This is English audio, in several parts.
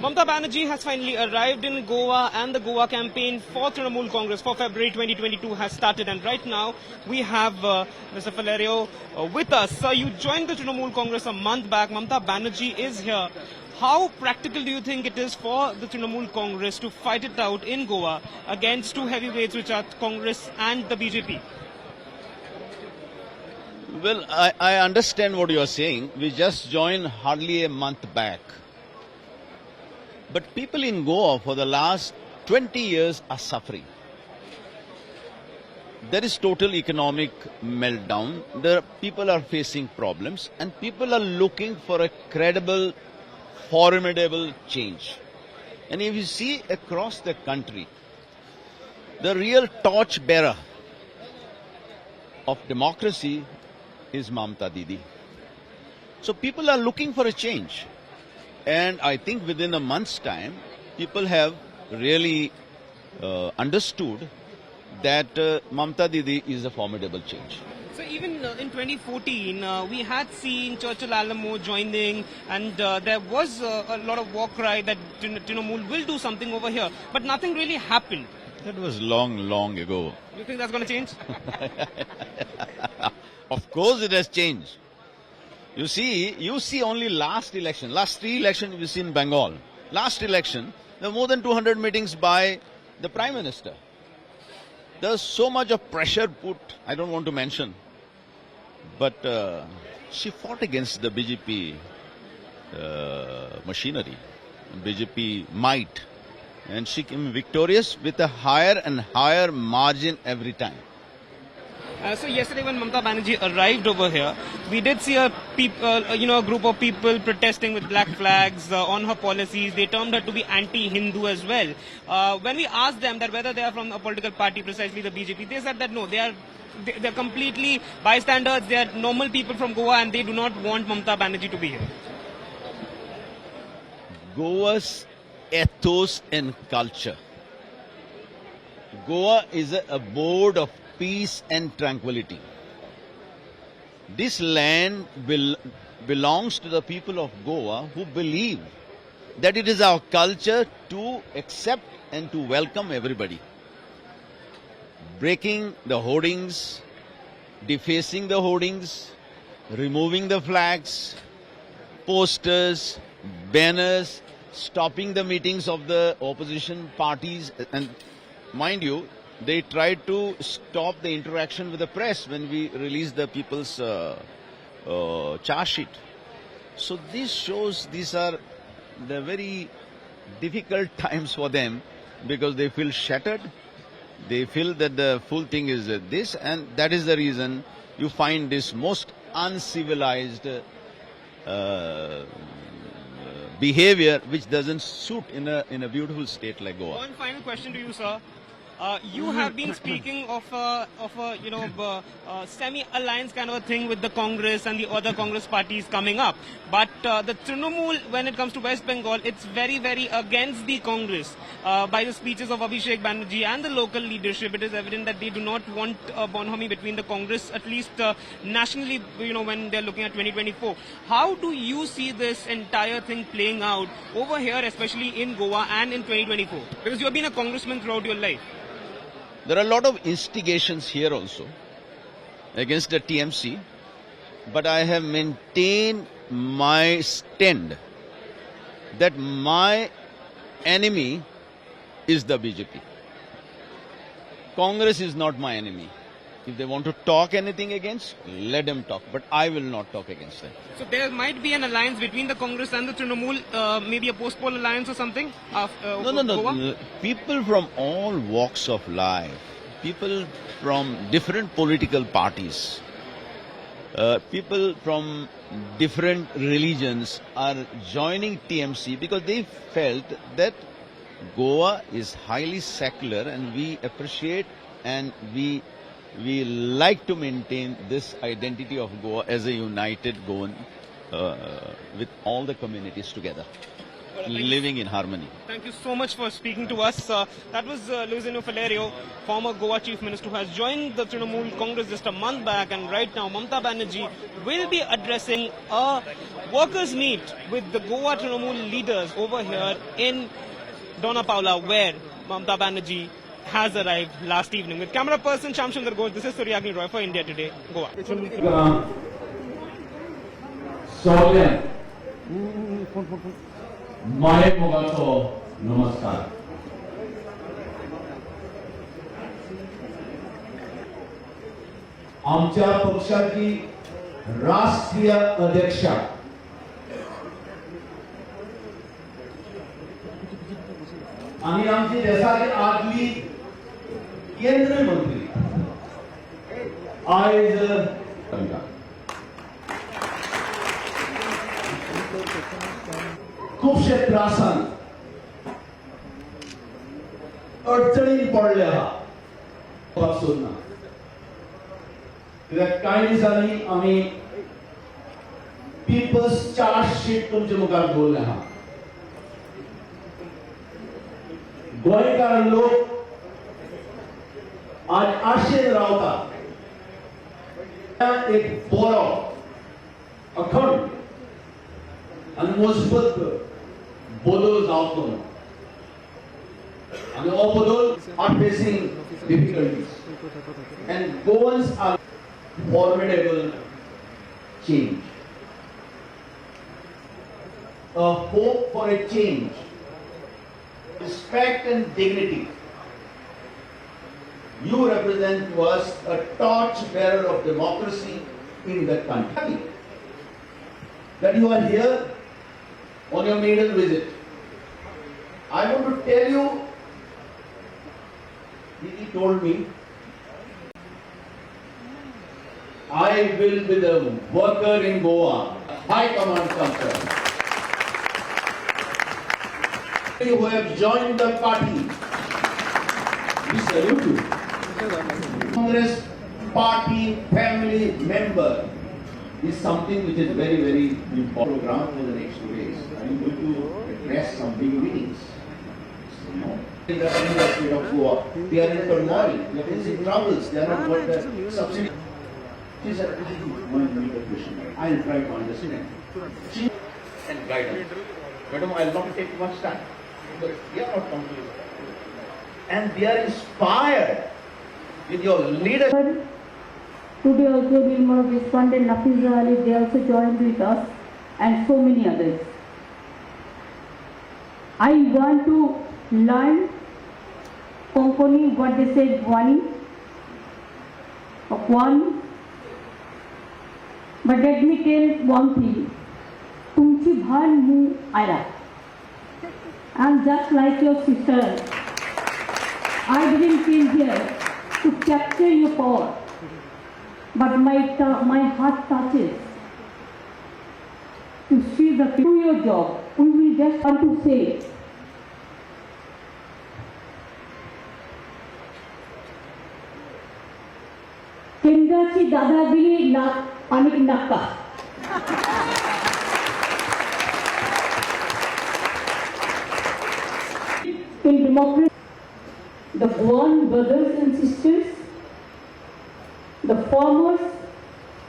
Mamata Banerjee has finally arrived in Goa, and the Goa campaign for Trinamool Congress for February 2022 has started. And right now we have Mr. Valerio with us. You joined the Trinamool Congress a month back. Mamata Banerjee is here. How practical do you think it is for the Trinamool Congress to fight it out in Goa against two heavyweights, which are Congress and the BJP? Well, I understand what you are saying. We just joined hardly a month back. But people in Goa for the last 20 years are suffering. There is total economic meltdown. People are facing problems and people are looking for a credible, formidable change. And if you see across the country, the real torchbearer of democracy is Mamata Didi. So people are looking for a change. And I think within a month's time, people have really understood that Mamata Didi is a formidable change. So even in 2014, we had seen Churchill Alamo joining, and there was a lot of war cry that Trinamool will do something over here, but nothing really happened. That was long ago. You think that's going to change? Of course it has changed. You see only last three elections we see in Bengal. Last election, there were more than 200 meetings by the Prime Minister. There's so much of pressure put, I don't want to mention. But she fought against the BJP machinery, BJP might. And she came victorious with a higher and higher margin every time. So yesterday when Mamata Banerjee arrived over here, we did see a group of people protesting with black flags on her policies. They termed her to be anti-Hindu as well. When we asked them that whether they are from a political party, precisely the BJP, they said that no, they're completely bystanders. They are normal people from Goa and they do not want Mamata Banerjee to be here. Goa's ethos and culture. Goa is a abode of peace and tranquility. This land belongs to the people of Goa who believe that it is our culture to accept and to welcome everybody. Breaking the hoardings, defacing the hoardings, removing the flags, posters, banners, stopping the meetings of the opposition parties, and mind you, they tried to stop the interaction with the press when we released the people's charge sheet. So this shows these are the very difficult times for them because they feel shattered. They feel that the full thing is this, and that is the reason you find this most uncivilized behavior which doesn't suit in a beautiful state like Goa. One final question to you, sir. You have been speaking of a semi-alliance kind of a thing with the Congress and the other Congress parties coming up. But the Trinamool, when it comes to West Bengal, it's very, very against the Congress. By the speeches of Abhishek Banerjee and the local leadership, it is evident that they do not want a bonhomie between the Congress, at least nationally, when they're looking at 2024. How do you see this entire thing playing out over here, especially in Goa and in 2024? Because you have been a congressman throughout your life. There are a lot of instigations here also against the TMC, but I have maintained my stand that my enemy is the BJP. Congress is not my enemy. If they want to talk anything against, let them talk. But I will not talk against them. So there might be an alliance between the Congress and the Trinamool, maybe a post-poll alliance or something? No. People from all walks of life, people from different political parties, people from different religions are joining TMC because they felt that Goa is highly secular and we appreciate and we like to maintain this identity of Goa as a united Goan with all the communities together. living in harmony. Thank you so much for speaking to us. That was Luisino Valerio, former Goa Chief Minister, who has joined the Trinamool Congress just a month back, and right now Mamata Banerjee will be addressing a workers' meet with the Goa Trinamool leaders over here in Dona Paula, where Mamata Banerjee has arrived last evening. With camera person Shamsundar Ghosh, this is Suryagni Roy for India Today, Goa. सगळ्यांक माये मोगाचो नमस्कार. आमच्या पक्षाची राष्ट्रीय अध्यक्षा आणि आमची देशाची आदली केंद्रीय मंत्री आयज खुबशे त्रासान अडचणीन पडले आहा सोदना कित्याक कांय दिसांनी आमी पिपल्स चार्जशीट तुमचे मुखार दवरले आहा. गोंयकार लोक आज आशेन रावता एक बरो अखंड आणि मजबूत बदल जावचो and all those are facing difficulties and Goans are formidable change, a hope for a change, respect and dignity. You represent to us a torch bearer of democracy in the country. That you are here on your maiden visit. I want to tell you, he told me, I will be the worker in Goa, high command culture. You who have joined the party, we salute you. Congress party family member is something which is very, very important program for the next 2 days. I am going to address some big meetings. In the state of Goa, they are in turmoil, they are facing troubles, they are not got the subsidy. She said, this is one major question. I will try to understand. And guidance. Madam, I will not take much time. But they are not comfortable. And they are inspired with your leadership. Today also Nirmal Deshpande, Nafiz Ali, they also joined with us and so many others. I want to learn Konkani, what they say, Gwani, of one. But let me tell one thing. Tumchi bhan mu aira. I am just like your sister. I didn't came here to capture your power. But my heart touches to see the do your job. We will just want to say, केंद्राची दादागिरी ना अनेक नका. In democracy, the Goan brothers and sisters, the farmers,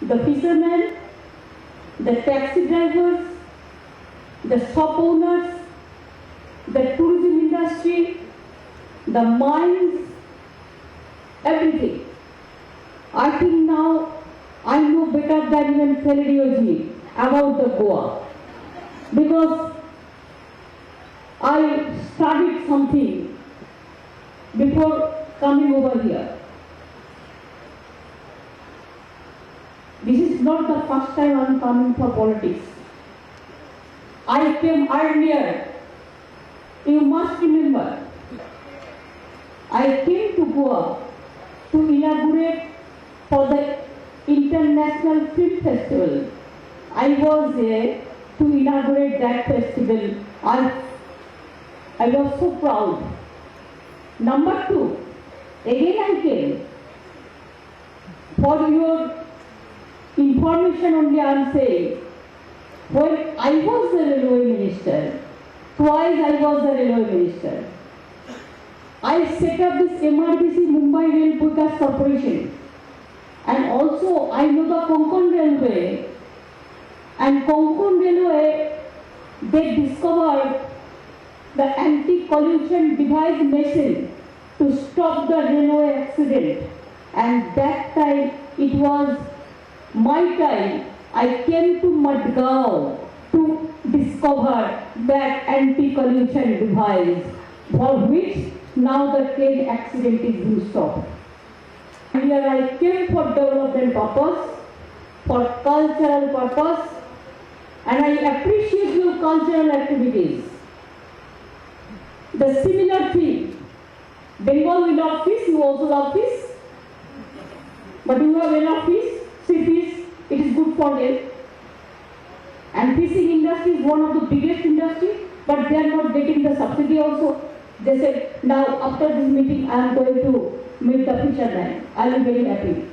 the fishermen, the taxi drivers, the shop owners, the tourism industry, the mines, everything. I think now I know better than even Felidioji about the Goa, because I studied something before coming over here. This is not the first time I am coming for politics. I came earlier. You must remember. I came to Goa to inaugurate for the International Film Festival. I was there to inaugurate that festival. I was so proud. Number 2, again I came. For your information only I am saying, when I was the railway minister, Twice I was the railway minister. I set up this MRBC Mumbai Rail Vikas Corporation, and also I know the Konkan Railway. And Konkan Railway, they discovered the anti-collision device machine to stop the railway accident. And that time, it was my time, I came to Madgaon to discover that anti-collision device, for which now the train accident is being stopped. And here I came for development purpose, for cultural purpose, and I appreciate your cultural activities. The similar thing, Bengal we love fish, you also love fish, but you have enough fish, sea fish, it is good for health. And fishing industry is one of the biggest industry, but they are not getting the subsidy also. They said, now after this meeting I am going to meet the fishermen. I will be very happy.